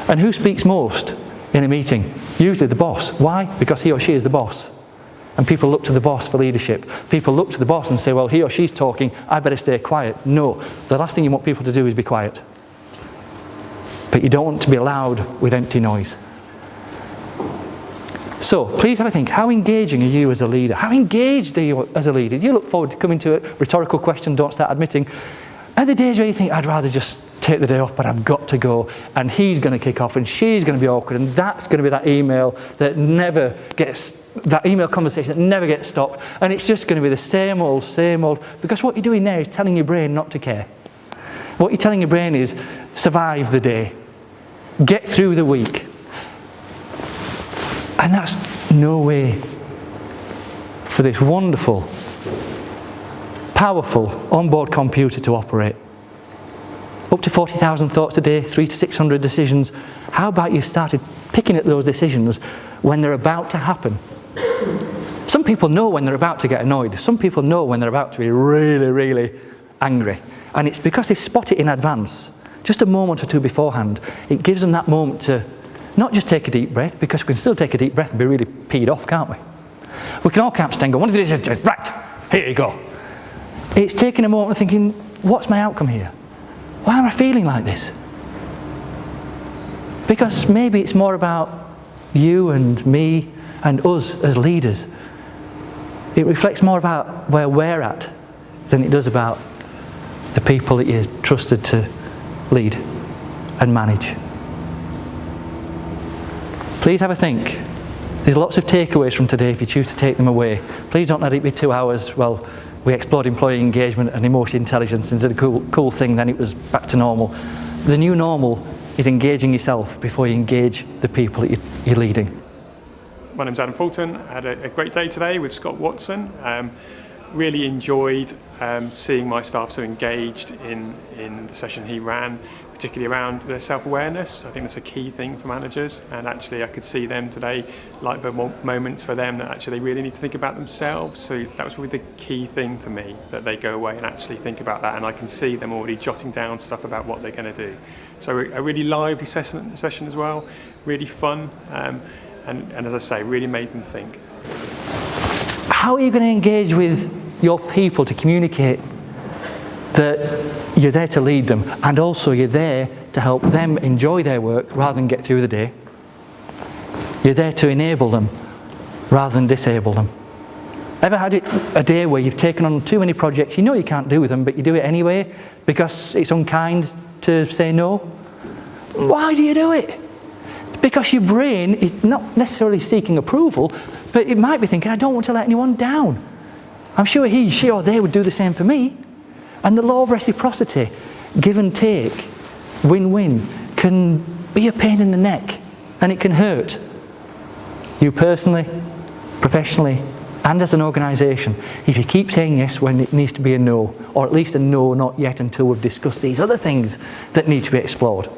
And who speaks most in a meeting? Usually the boss. Why? Because he or she is the boss. And people look to the boss for leadership. People look to the boss and say, well, he or she's talking, I better stay quiet. No, the last thing you want people to do is be quiet. But you don't want to be loud with empty noise. So, please have a think. How engaging are you as a leader? How engaged are you as a leader? Do you look forward to coming to a rhetorical question, don't start admitting? Are there days where you think, I'd rather just take the day off, but I've got to go, and he's going to kick off, and she's going to be awkward, and that's going to be that email that never gets, that email conversation that never gets stopped, and it's just going to be the same old, because what you're doing there is telling your brain not to care. What you're telling your brain is, survive the day, get through the week. And that's no way for this wonderful, powerful onboard computer to operate. Up to 40,000 thoughts a day, 300 to 600 decisions. How about you started picking at those decisions when they're about to happen? Some people know when they're about to get annoyed. Some people know when they're about to be really, really angry. And it's because they spot it in advance, just a moment or two beforehand. It gives them that moment to not just take a deep breath, because we can still take a deep breath and be really peed off, can't we? We can all count to 10 and go, 1, 2, 3, 4, right, here you go. It's taking a moment and thinking, what's my outcome here? Why am I feeling like this? Because maybe it's more about you and me and us as leaders. It reflects more about where we're at than it does about the people that you're trusted to lead and manage. Please have a think. There's lots of takeaways from today if you choose to take them away. Please don't let it be 2 hours, well, we explored employee engagement and emotional intelligence and did a cool thing, then it was back to normal. The new normal is engaging yourself before you engage the people that you're leading. My name's Adam Fulton. I had a great day today with Scott Watson. Really enjoyed seeing my staff so engaged in the session he ran, particularly around their self-awareness. I think that's a key thing for managers, and actually I could see them today, light bulb moments for them that actually they really need to think about themselves. So that was really the key thing for me, that they go away and actually think about that, and I can see them already jotting down stuff about what they're going to do. So a really lively session as well, really fun, and as I say, really made them think. How are you going to engage with your people to communicate that you're there to lead them, and also you're there to help them enjoy their work rather than get through the day? You're there to enable them rather than disable them. Ever had a day where you've taken on too many projects, you know you can't do them, but you do it anyway because it's unkind to say no? Why do you do it? Because your brain is not necessarily seeking approval, but it might be thinking, I don't want to let anyone down. I'm sure he, she or they would do the same for me. And the law of reciprocity, give and take, win-win, can be a pain in the neck, and it can hurt you personally, professionally, and as an organisation if you keep saying yes when it needs to be a no, or at least a no, not yet, until we've discussed these other things that need to be explored.